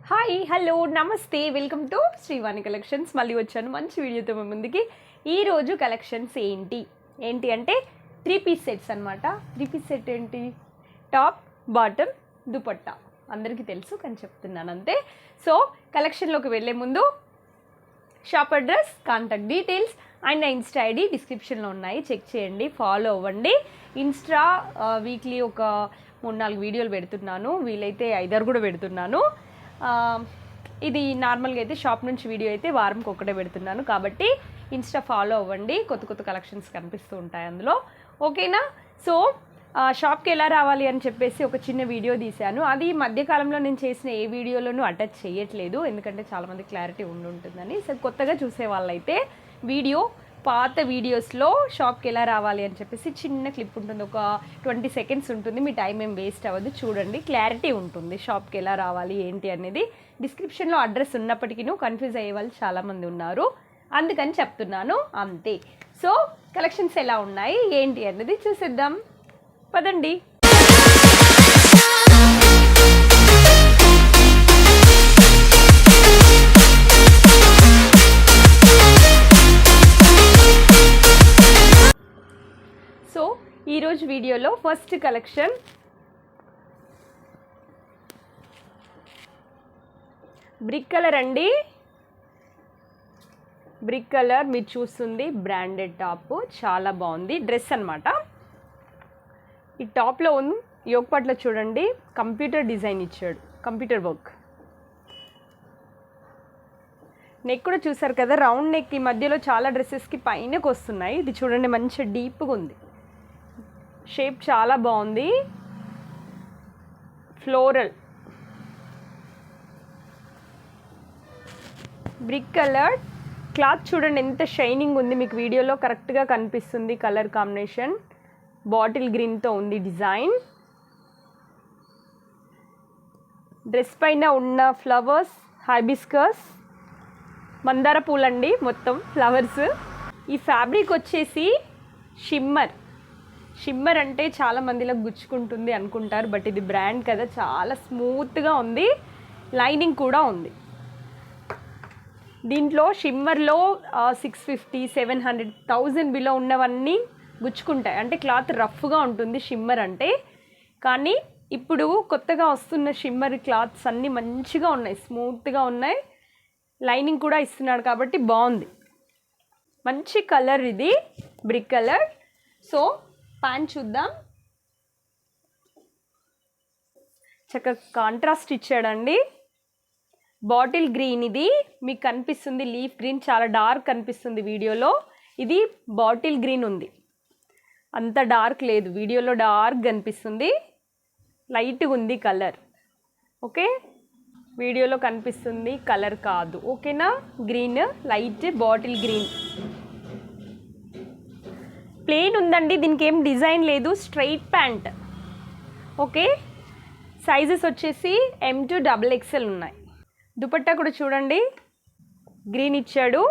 Hi hello నమస్తే welcome to Srivani collections. మళ్ళీ వచ్చాను మంచి వీడియోతో మీ ముందుకి. ఈరోజు కలెక్షన్స్ ఏంటి అంటే 3 పీస్ సెట్స్ అనమాట. 3 పీస్ సెట్ ఏంటి, టాప్ బాటమ్ దుపట్టా అందరికీ తెలుసు కానీ చెప్తున్నాను అంతే. సో కలెక్షన్లోకి వెళ్ళే ముందు shop address, contact details and నా ఇన్స్టా ఐడి డిస్క్రిప్షన్లో ఉన్నాయి, చెక్ చేయండి, ఫాలో అవ్వండి. ఇన్స్టా వీక్లీ ఒక 3-4 వీడియోలు పెడుతున్నాను, వీలైతే 5-6 కూడా పెడుతున్నాను. ఇది నార్మల్గా అయితే షాప్ నుంచి వీడియో అయితే వారంకి ఒకటే పెడుతున్నాను కాబట్టి ఇన్స్టా ఫాలో అవ్వండి, కొత్త కలెక్షన్స్ కనిపిస్తూ ఉంటాయి అందులో, ఓకేనా. సో షాప్కి ఎలా రావాలి అని చెప్పేసి ఒక చిన్న వీడియో తీశాను. అది మధ్యకాలంలో నేను చేసిన ఏ వీడియోలోనూ అటాచ్ చేయట్లేదు, ఎందుకంటే చాలామంది క్లారిటీ ఉంటుందని. సో కొత్తగా చూసే వాళ్ళైతే పాత వీడియోస్లో షాప్కి ఎలా రావాలి అని చెప్పేసి చిన్న క్లిప్ ఉంటుంది, ఒక 20 సెకండ్స్ ఉంటుంది, మీ టైం ఏం వేస్ట్ అవ్వదు, చూడండి, క్లారిటీ ఉంటుంది షాప్కి ఎలా రావాలి ఏంటి అనేది. డిస్క్రిప్షన్లో అడ్రస్ ఉన్నప్పటికీ కన్ఫ్యూజ్ అయ్యే వాళ్ళు చాలామంది ఉన్నారు, అందుకని చెప్తున్నాను అంతే. సో కలెక్షన్స్ ఎలా ఉన్నాయి ఏంటి అనేది చూసేద్దాం, పదండి. సో ఈరోజు వీడియోలో ఫస్ట్ కలెక్షన్ బ్రిక్ కలర్ అండి. బ్రిక్ కలర్ మీరు చూస్తుంది బ్రాండెడ్ టాప్, చాలా బాగుంది, డ్రెస్ అనమాట. ఈ టాప్లో యోగపట్ల చూడండి కంప్యూటర్ డిజైన్ ఇచ్చాడు, కంప్యూటర్ వర్క్. నెక్ కూడా చూసారు కదా, రౌండ్ నెక్. ఈ మధ్యలో చాలా డ్రెస్సెస్కి పైనకి వస్తున్నాయి, ఇది చూడండి మంచి డీప్గా ఉంది, షేప్ చాలా బాగుంది, ఫ్లోరల్. బ్రిక్ కలర్ క్లాత్ చూడండి ఎంత షైనింగ్ ఉంది, మీకు వీడియోలో కరెక్ట్గా కనిపిస్తుంది. కలర్ కాంబినేషన్ బాటిల్ గ్రీన్తో ఉంది డిజైన్. డ్రెస్ పైన ఉన్న ఫ్లవర్స్ హైబిస్కస్, మందార పూలండి, మొత్తం ఫ్లవర్స్. ఈ ఫ్యాబ్రిక్ వచ్చేసి షిమ్మర్ అంటే చాలా మందిలో గుచ్చుకుంటుంది అనుకుంటారు, బట్ ఇది బ్రాండ్ కదా, చాలా స్మూత్గా ఉంది, లైనింగ్ కూడా ఉంది. దీంట్లో షిమ్మర్లో 650, 700, 1000 బిలో ఉన్నవన్నీ గుచ్చుకుంటాయి, అంటే క్లాత్ రఫ్గా ఉంటుంది షిమ్మర్ అంటే. కానీ ఇప్పుడు కొత్తగా వస్తున్న షిమ్మర్ క్లాత్స్ అన్నీ మంచిగా ఉన్నాయి, స్మూత్గా ఉన్నాయి, లైనింగ్ కూడా ఇస్తున్నాడు కాబట్టి బాగుంది. మంచి కలర్ ఇది బ్రిక్ కలర్. సో ప్యాంట్ చూద్దాం, చక్కగా కాంట్రాస్ట్ ఇచ్చాడండి. బాటిల్ గ్రీన్ ఇది మీకు కనిపిస్తుంది, లీఫ్ గ్రీన్ చాలా డార్క్ కనిపిస్తుంది వీడియోలో, ఇది బాటిల్ గ్రీన్ ఉంది, అంత డార్క్ లేదు, వీడియోలో డార్క్ కనిపిస్తుంది, లైట్గా ఉంది కలర్, ఓకే. వీడియోలో కనిపిస్తుంది కలర్ కాదు, ఓకేనా. Green, light bottle green, plain ఉందండి, దీనికి ఏం డిజైన్ లేదు, స్ట్రైట్ ప్యాంట్, ఓకే. సైజెస్ వచ్చేసి M to XXL ఉన్నాయి. దుపట్టా కూడా చూడండి గ్రీన్ ఇచ్చాడు.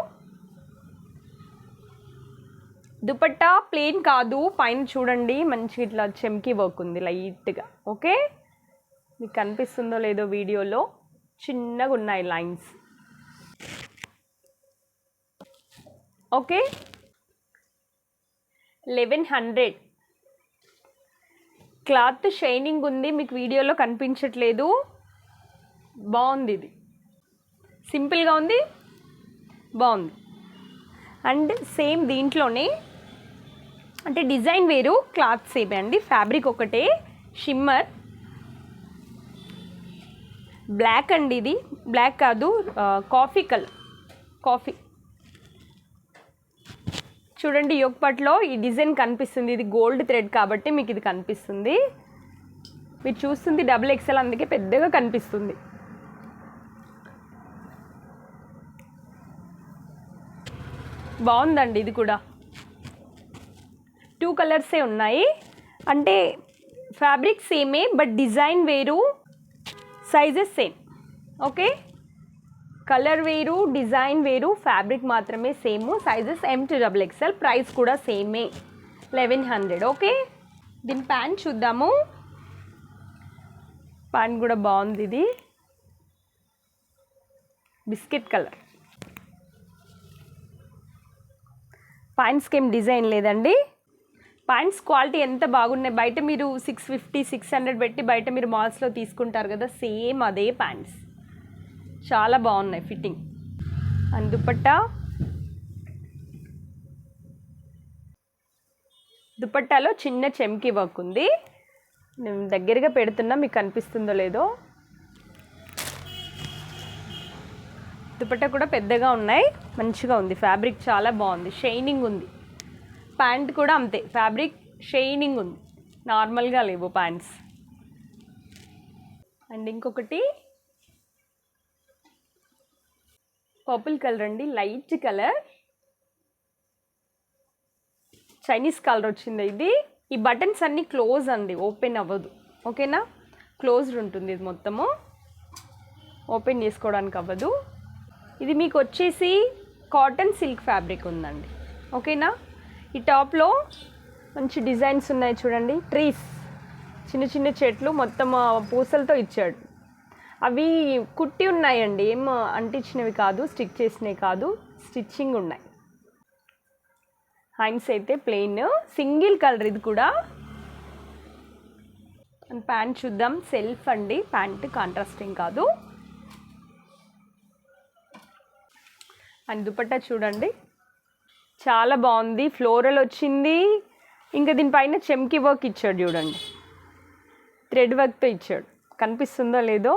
దుపట్టా ప్లెయిన్ కాదు, పైన చూడండి మంచిగా ఇట్లా చెమ్కి వర్క్ ఉంది లైట్గా, ఓకే. మీకు కనిపిస్తుందో లేదో వీడియోలో, చిన్నగా ఉన్నాయి లైన్స్, ఓకే. 1100 క్లాత్ షైనింగ్ ఉంది, మీకు వీడియోలో కనిపించట్లేదు, బాగుంది, ఇది సింపుల్గా ఉంది, బాగుంది. అండ్ సేమ్ దీంట్లోనే అంటే డిజైన్ వేరు, క్లాత్ సేమ్ అండి, ఫ్యాబ్రిక్ ఒకటే, షిమ్మర్ బ్లాక్ అండి, ఇది బ్లాక్ కాదు, కాఫీ కలర్, కాఫీ. చూడండి యోగపట్లో ఈ డిజైన్ కనిపిస్తుంది, ఇది గోల్డ్ థ్రెడ్ కాబట్టి మీకు ఇది కనిపిస్తుంది, మీరు చూస్తుంది XXL అందుకే పెద్దగా కనిపిస్తుంది. బాగుందండి ఇది కూడా. 2 కలర్సే ఉన్నాయి, అంటే ఫ్యాబ్రిక్ సేమే బట్ డిజైన్ వేరు, సైజెస్ సేమ్, ఓకే. కలర్ వేరు, డిజైన్ వేరు, ఫ్యాబ్రిక్ మాత్రమే same, sizes M to XXL, price కూడా సేమే 1100, ఓకే. దీని ప్యాంట్ చూద్దాము, ప్యాంట్ కూడా బాగుంది, ఇది బిస్కెట్ కలర్. ప్యాంట్స్కి ఏం డిజైన్ లేదండి. ప్యాంట్స్ క్వాలిటీ ఎంత బాగున్నాయి. బయట మీరు 650 600 పెట్టి బయట మీరు మాల్స్లో తీసుకుంటారు కదా, సేమ్ అదే ప్యాంట్స్. చాలా బాగున్నాయి ఫిట్టింగ్. అండ్ దుపట్టా, దుపట్టాలో చిన్న చెమ్కి వర్క్ ఉంది. నేను దగ్గరగా పెడుతున్నా, మీకు కనిపిస్తుందో లేదో. దుపట్టా కూడా పెద్దగా ఉన్నాయి, మంచిగా ఉంది. ఫ్యాబ్రిక్ చాలా బాగుంది, షైనింగ్ ఉంది. ప్యాంట్ కూడా అంతే, ఫ్యాబ్రిక్ షైనింగ్ ఉంది, నార్మల్గా లేవు ప్యాంట్స్. అండ్ ఇంకొకటి పర్పుల్ కలర్ అండి, లైట్ కలర్, చైనీస్ కలర్ వచ్చింది ఇది. ఈ బటన్స్ అన్నీ క్లోజ్ అండి, ఓపెన్ అవ్వదు. ఓకేనా, క్లోజ్డ్ ఉంటుంది ఇది మొత్తము, ఓపెన్ చేసుకోవడానికి అవ్వదు. ఇది మీకు వచ్చేసి కాటన్ సిల్క్ ఫ్యాబ్రిక్ ఉందండి. ఓకేనా, ఈ టాప్లో మంచి డిజైన్స్ ఉన్నాయి చూడండి. ట్రీస్, చిన్న చిన్న చెట్లు, మొత్తం పూసలతో ఇచ్చాడు. అవి కుట్టి ఉన్నాయండి, ఏం అంటించినవి కాదు, స్టిచ్ చేసినవి కాదు, స్టిచ్చింగ్ ఉన్నాయి. హ్యాండ్స్ అయితే ప్లెయిన్, సింగిల్ కలర్ ఇది కూడా. అండ్ ప్యాంట్ చూద్దాం, సెల్ఫ్ అండి ప్యాంట్, కాంట్రాస్టింగ్ కాదు. అండ్ దుపట్టా చూడండి, చాలా బాగుంది, ఫ్లోరల్ వచ్చింది. ఇంకా దీనిపైన చెమ్కి వర్క్ ఇచ్చాడు చూడండి, థ్రెడ్ వర్క్తో ఇచ్చాడు. కనిపిస్తుందో లేదో,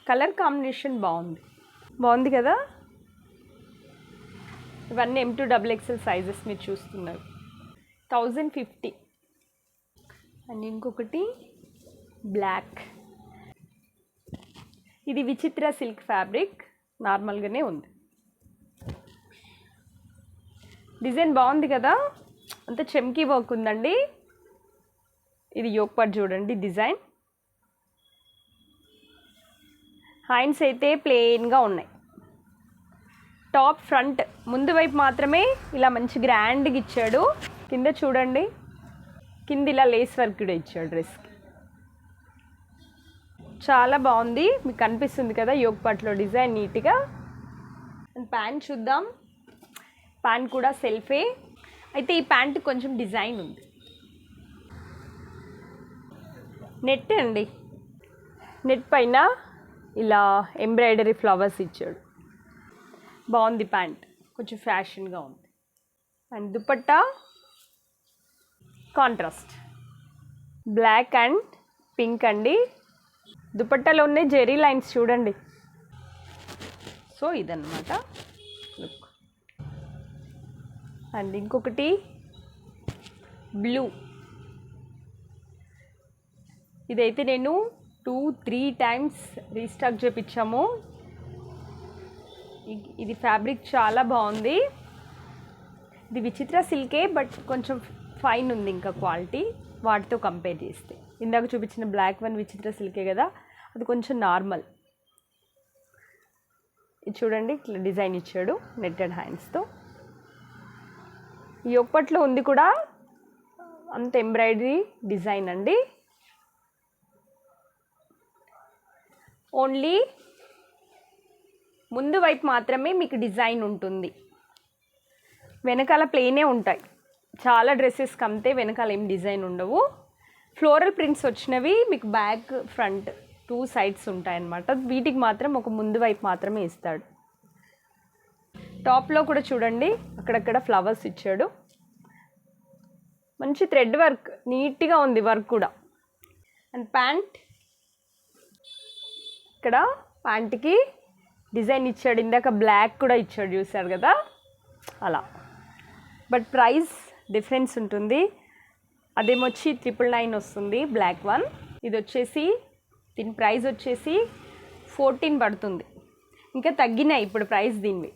కలర్ కాంబినేషన్ బాగుంది, బాగుంది కదా. ఇవన్నీ M2 XXL సైజెస్ మీరు చూస్తున్నారు. 1050. అండ్ ఇంకొకటి బ్లాక్, ఇది విచిత్ర సిల్క్ ఫ్యాబ్రిక్, నార్మల్గానే ఉంది. డిజైన్ బాగుంది కదా, అంత చెమ్కీ వర్క్ ఉందండి. ఇది యోక్ పార్ట్ చూడండి డిజైన్. హ్యాండ్స్ అయితే ప్లెయిన్గా ఉన్నాయి. టాప్ ఫ్రంట్ ముందు వైపు మాత్రమే ఇలా మంచి గ్రాండ్గా ఇచ్చాడు. కింద చూడండి, కింద ఇలా లేస్ వర్క్ కూడా ఇచ్చాడు డ్రెస్కి. చాలా బాగుంది, మీకు కనిపిస్తుంది కదా యోక్ పార్ట్లో డిజైన్ నీట్గా. అండ్ ప్యాంట్ చూద్దాం, ప్యాంట్ కూడా సెల్ఫే. అయితే ఈ ప్యాంట్ కొంచెం డిజైన్ ఉంది. నెట్ అండి, నెట్ పైన ఇలా ఎంబ్రాయిడరీ ఫ్లవర్స్ ఇచ్చాడు. బాగుంది ప్యాంట్, కొంచెం ఫ్యాషన్గా ఉంది. And dupatta contrast, black and pink అండి. దుపట్టాలో ఉన్న జెరీ లైన్స్ చూడండి. సో ఇదన్నమాట లుక్. అండ్ ఇంకొకటి బ్లూ, ఇదైతే నేను 2-3 టైమ్స్ రీస్టాక్ చేయించాము. ఇది ఫ్యాబ్రిక్ చాలా బాగుంది. ఇది విచిత్ర సిల్కే, బట్ కొంచెం ఫైన్ ఉంది ఇంకా క్వాలిటీ వాటితో కంపేర్ చేస్తే. ఇందాక చూపించిన బ్లాక్ వన్ విచిత్ర సిల్కే కదా, అది కొంచెం నార్మల్. ఇది చూడండి, ఇట్లా డిజైన్ ఇచ్చాడు నెట్టెడ్ హ్యాండ్స్తో. ఈ ఒక్కట్లో ఉంది కూడా అంత ఎంబ్రాయిడరీ డిజైన్ అండి. ఓన్లీ ముందు వైపు మాత్రమే మీకు డిజైన్ ఉంటుంది, వెనకాల ప్లెయినే ఉంటాయి. చాలా డ్రెస్సెస్కి అంతే, వెనకాల ఏం డిజైన్ ఉండవు. ఫ్లోరల్ ప్రింట్స్ వచ్చినవి మీకు బ్యాక్ ఫ్రంట్ 2 సైడ్స్ ఉంటాయన్నమాట. వీటికి మాత్రం ఒక ముందు వైపు మాత్రమే ఇస్తాడు. టాప్లో కూడా చూడండి, అక్కడక్కడ ఫ్లవర్స్ ఇచ్చాడు. మంచి థ్రెడ్ వర్క్, నీట్గా ఉంది వర్క్ కూడా. అండ్ ప్యాంట్, ఇక్కడ ప్యాంట్కి డిజైన్ ఇచ్చాడు. ఇందాక బ్లాక్ కూడా ఇచ్చాడు, చూసారు కదా అలా. బట్ ప్రైస్ డిఫరెన్స్ ఉంటుంది. అదేమొచ్చి 999 వస్తుంది బ్లాక్ వన్. ఇది వచ్చేసి దీని ప్రైస్ వచ్చేసి 14 పడుతుంది. ఇంకా తగ్గినాయి ఇప్పుడు ప్రైస్ దీనివి.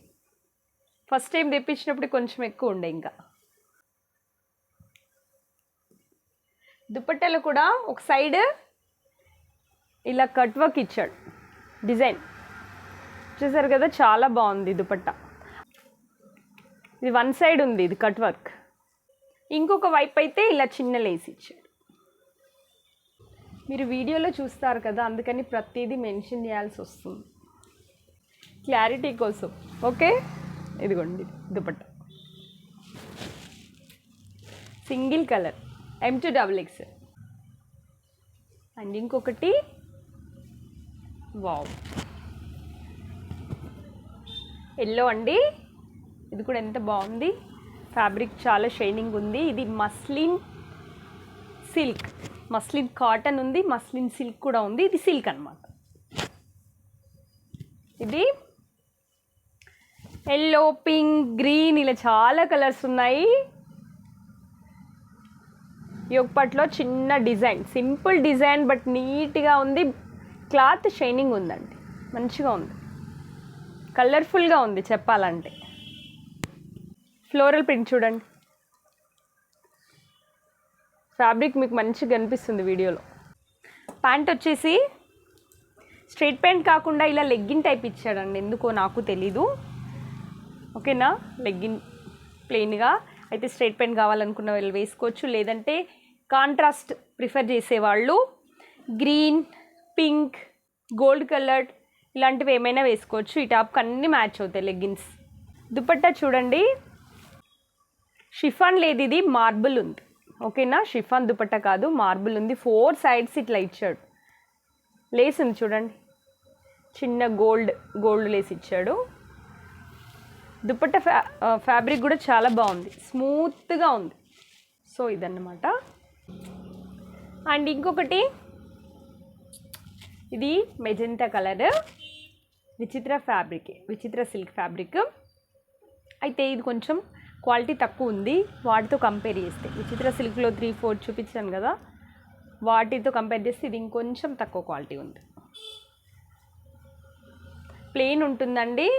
ఫస్ట్ టైం తెప్పించినప్పుడు కొంచెం ఎక్కువ ఉండే. ఇంకా దుపట్టాలో కూడా ఒక సైడ్ ఇలా కట్ వర్క్ ఇచ్చాడు డిజైన్, చూసారు కదా, చాలా బాగుంది దుపట్టా. ఇది వన్ సైడ్ ఉంది, ఇది కట్ వర్క్. ఇంకొక వైపు అయితే ఇలా చిన్న లేస్ ఇచ్చాడు. మీరు వీడియోలో చూస్తారు కదా, అందుకని ప్రతిదీ మెన్షన్ చేయాల్సి వస్తుంది క్లారిటీ కోసం. ఓకే, ఇదిగోండి dupatta single colour M2XX. And ఇంకొకటి వావ్ ఎల్లో అండి, ఇది కూడా ఎంత బాగుంది. ఫ్యాబ్రిక్ చాలా షైనింగ్ ఉంది. ఇది మస్లిన్ సిల్క్, మస్లిన్ కాటన్ ఉంది, మస్లిన్ సిల్క్ కూడా ఉంది. ఇది సిల్క్ అన్నమాట. ఇది ఎల్లో, పింక్, గ్రీన్ ఇలా చాలా కలర్స్ ఉన్నాయి. యోగపట్లో చిన్న డిజైన్, సింపుల్ డిజైన్ బట్ నీట్గా ఉంది. క్లాత్ షైనింగ్ ఉందండి, మంచిగా ఉంది, కలర్ఫుల్గా ఉంది చెప్పాలంటే. ఫ్లోరల్ ప్రింట్ చూడండి, ఫ్యాబ్రిక్ మీకు మంచిగా కనిపిస్తుంది వీడియోలో. ప్యాంట్ వచ్చేసి స్ట్రైట్ ప్యాంట్ కాకుండా ఇలా లెగ్గిన్ టైప్ ఇచ్చాడండి, ఎందుకో నాకు తెలీదు. ఓకేనా, లెగ్గిన్ ప్లెయిన్గా అయితే స్ట్రైట్ ప్యాంట్ కావాలనుకున్న వాళ్ళు వేసుకోవచ్చు. లేదంటే కాంట్రాస్ట్ ప్రిఫర్ చేసేవాళ్ళు గ్రీన్, పింక్, గోల్డ్ కలర్ ఇలాంటివి ఏమైనా వేసుకోవచ్చు. ఈ టాప్కి అన్నీ మ్యాచ్ అవుతాయి లెగ్గిన్స్. దుపట్టా చూడండి, షిఫాన్ లేదు, ఇది మార్బుల్ ఉంది. ఓకేనా, షిఫాన్ దుపట్టా కాదు, మార్బుల్ ఉంది. 4 సైడ్స్ ఇట్లా ఇచ్చాడు. లేస్ ఉంది చూడండి, చిన్న గోల్డ్ లేస్ ఇచ్చాడు. దుపట్టా ఫ్యాబ్రిక్ కూడా చాలా బాగుంది, స్మూత్గా ఉంది. సో ఇదన్నమాట. అండ్ ఇంకొకటి ఇది మెజెంటా కలర్, విచిత్ర ఫ్యాబ్రిక్, విచిత్ర సిల్క్ ఫ్యాబ్రిక్. అయితే ఇది కొంచెం క్వాలిటీ తక్కువ ఉంది వాటితో కంపేర్ చేస్తే. విచిత్ర సిల్క్లో 3-4 చూపించాను కదా, వాటితో కంపేర్ చేస్తే ఇది ఇంకొంచెం తక్కువ క్వాలిటీ ఉంది. ప్లెయిన్ ఉంటుందండి.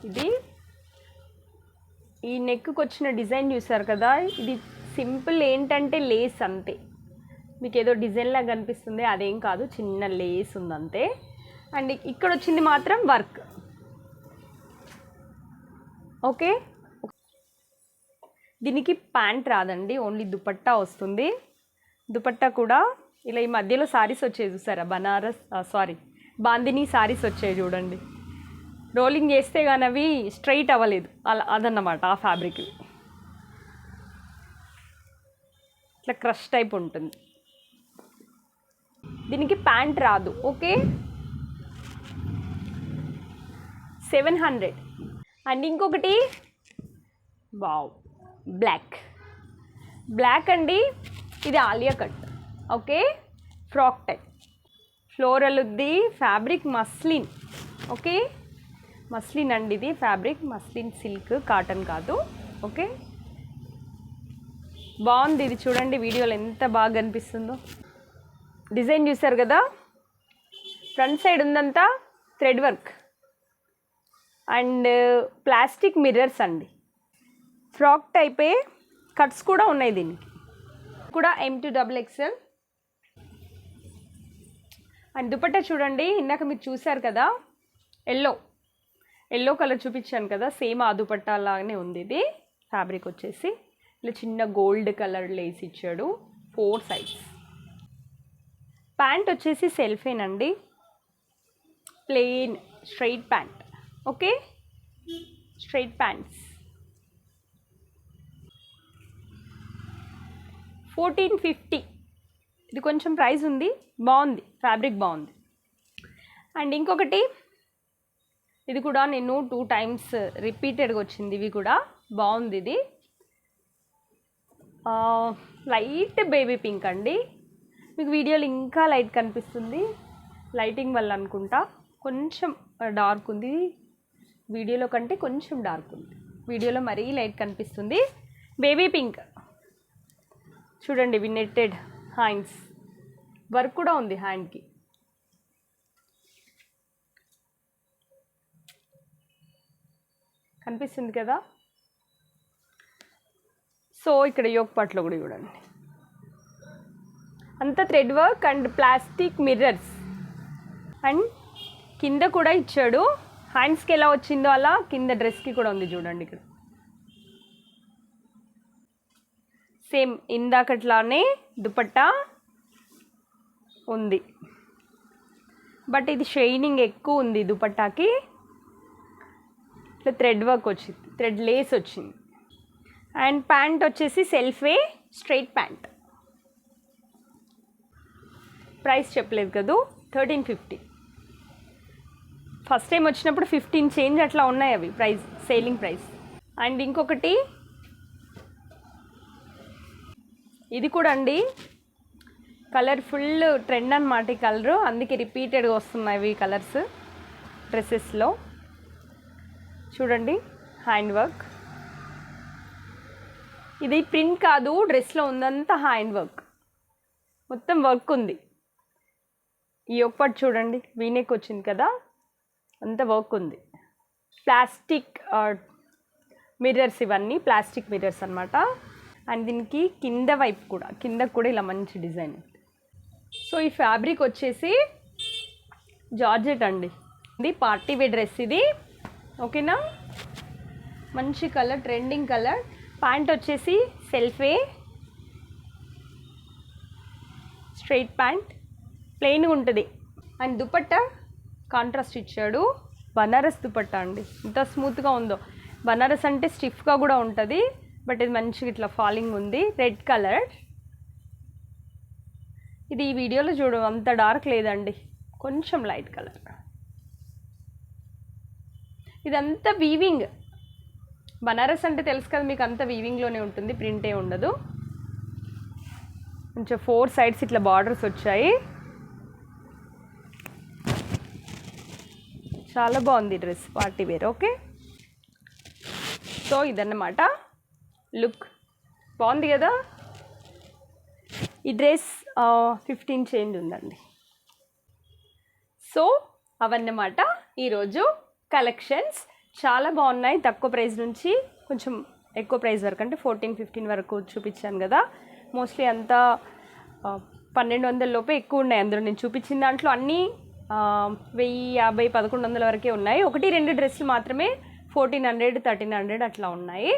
ఇది ఈ నెక్కి వచ్చిన డిజైన్ చూసారు కదా, ఇది సింపుల్ ఏంటంటే లేస్ అంతే. మీకు ఏదో డిజైన్ లాగా కనిపిస్తుంది, అదేం కాదు, చిన్న లేస్ ఉంది అంతే. అండ్ ఇక్కడ వచ్చింది మాత్రం వర్క్. ఓకే, దీనికి ప్యాంట్ రాదండి, ఓన్లీ దుపట్టా వస్తుంది. దుపట్టా కూడా ఇలా ఈ మధ్యలో సారీస్ వచ్చాయి చూసారా, బాందిని సారీస్ వచ్చాయి చూడండి. రోలింగ్ చేస్తే కానీ అవి స్ట్రైట్ అవ్వలేదు, అలా అదన్నమాట ఆ ఫ్యాబ్రిక్. ఇట్లా క్రష్ టైప్ ఉంటుంది. దీనికి ప్యాంట్ రాదు. ఓకే, 700. అండ్ ఇంకొకటి వావ్ బ్లాక్ అండి, ఇది Alia cut. Okay, frock type, floral ఉంది. Fabric muslin. ఓకే, మస్లిన్ అండి ఇది ఫ్యాబ్రిక్, మస్లిన్ సిల్క్, కాటన్ కాదు. ఓకే, బాగుంది. ఇది చూడండి వీడియోలో ఎంత బాగా కనిపిస్తుందో. డిజైన్ చూసారు కదా, ఫ్రంట్ సైడ్ ఉందంతా thread work and plastic mirrors అండి. ఫ్రాక్ టైపే, కట్స్ కూడా ఉన్నాయి దీనికి కూడా, M2XX. అండ్ దుపట్టా చూడండి, ఇందాక మీరు చూసారు కదా ఎల్లో కలర్ చూపించాను కదా, సేమ్ ఆ దుపట్టా లాగానే ఉంది. ఇది ఫ్యాబ్రిక్ వచ్చేసి ఇలా చిన్న గోల్డ్ కలర్ లేస్ ఇచ్చాడు, 4 సైడ్స్. ప్యాంట్ వచ్చేసి సెల్ఫేనండి, plain straight pant. Okay, straight pants 1450. ఇది కొంచెం ప్రైస్ ఉంది, బాగుంది, ఫ్యాబ్రిక్ బాగుంది. అండ్ ఇంకొకటి ఇది కూడా నేను 2 టైమ్స్ రిపీటెడ్గా వచ్చింది, ఇవి కూడా బాగుంది. ఇది లైట్ బేబీ పింక్ అండి, మీకు వీడియోలో ఇంకా లైట్ కనిపిస్తుంది, లైటింగ్ వల్ల అనుకుంటా. కొంచెం డార్క్ ఉంది, వీడియోలో కంటే కొంచెం డార్క్ ఉంది, వీడియోలో మరీ లైట్ కనిపిస్తుంది. బేబీ పింక్ చూడండి, ఇవి నెట్టెడ్ హ్యాండ్స్, వర్క్ కూడా ఉంది హ్యాండ్కి. కనిపిస్తుంది కదా. సో ఇక్కడ యోక్ పార్ట్లో కూడా చూడండి, అంతా thread work and plastic mirrors. And కింద కూడా ఇచ్చాడు, హ్యాండ్స్కి ఎలా వచ్చిందో అలా కింద డ్రెస్కి కూడా ఉంది చూడండి. ఇక్కడ సేమ్ ఇందాకట్లానే దుపట్టా ఉంది, బట్ ఇది షైనింగ్ ఎక్కువ ఉంది దుపట్టాకి. ఇట్లా థ్రెడ్ వర్క్ వచ్చింది, థ్రెడ్ లేస్ వచ్చింది. అండ్ ప్యాంట్ వచ్చేసి సెల్ఫే స్ట్రైట్ ప్యాంట్. ప్రైస్ చెప్పలేదు కదా, 1350. ఫస్ట్ టైం వచ్చినప్పుడు 15 చేంజ్ అట్లా ఉన్నాయి అవి ప్రైస్, సేలింగ్ ప్రైస్. అండ్ ఇంకొకటి ఇది కూడా అండి, కలర్ ఫుల్ ట్రెండ్ అన్నమాట ఈ కలరు, అందుకే రిపీటెడ్గా వస్తున్నాయి ఇవి కలర్స్ డ్రెస్సెస్లో. చూడండి హ్యాండ్ వర్క్, ఇది ప్రింట్ కాదు, డ్రెస్లో ఉందంతా హ్యాండ్ వర్క్, మొత్తం వర్క్ ఉంది. ఈ ఒక్కటి చూడండి వీనెక్ వచ్చింది కదా, అంత వర్క్ ఉంది. ప్లాస్టిక్ మిర్రర్స్, ఇవన్నీ ప్లాస్టిక్ మిర్రర్స్ అనమాట. అండ్ దీనికి కింద వైపు కూడా, కిందకు కూడా ఇలా మంచి డిజైన్. సో ఈ ఫ్యాబ్రిక్ వచ్చేసి జార్జెట్ అండి, ఇది పార్టీ వేర్ డ్రెస్ ఇది, ఓకేనా. మంచి కలర్, ట్రెండింగ్ కలర్. ప్యాంట్ వచ్చేసి సెల్ఫే స్ట్రైట్ ప్యాంట్, ప్లెయిన్గా ఉంటుంది. అండ్ దుపట్టా కాంట్రాస్ట్ ఇచ్చాడు, బనారస్ దుపట్టా అండి, ఎంత స్మూత్గా ఉందో. బనారస్ అంటే స్టిఫ్గా కూడా ఉంటుంది, బట్ ఇది మంచిగా ఇట్లా ఫాలింగ్ ఉంది. రెడ్ కలర్, ఇది ఈ వీడియోలో చూడు అంత డార్క్ లేదండి, కొంచెం లైట్ కలర్. ఇదంతా వీవింగ్, బనారస్ అంటే తెలుసు కదా మీకు, అంతా వీవింగ్లోనే ఉంటుంది, ప్రింటే ఉండదు. కొంచెం 4 సైడ్స్ ఇట్లా బార్డర్స్ వచ్చాయి, చాలా బాగుంది dress, party wear. Okay, so ఇదన్నమాట లుక్, బాగుంది కదా. ఈ డ్రెస్ 15 చేంజ్ ఉందండి. సో అవన్నమాట ఈరోజు కలెక్షన్స్, చాలా బాగున్నాయి. తక్కువ ప్రైస్ నుంచి కొంచెం ఎక్కువ ప్రైస్ వరకు, అంటే 14-15 వరకు చూపించాను కదా. మోస్ట్లీ అంతా 1200 లోపే ఎక్కువ ఉన్నాయి. అందులో నేను చూపించిన దాంట్లో అన్నీ 1050-1100 వరకే ఉన్నాయి. 1-2 డ్రెస్సులు మాత్రమే 1400-1300 అట్లా ఉన్నాయి.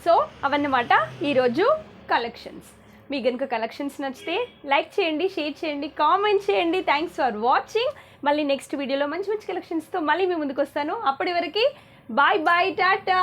సో అవన్నమాట ఈరోజు కలెక్షన్స్. మీకు కనుక కలెక్షన్స్ నచ్చితే లైక్ చేయండి, షేర్ చేయండి, కామెంట్ చేయండి. Thanks for watching. మళ్ళీ నెక్స్ట్ వీడియోలో మంచి మంచి కలెక్షన్స్తో మళ్ళీ మీ ముందుకు వస్తాను. అప్పటి వరకు బాయ్ బాయ్, టాటా.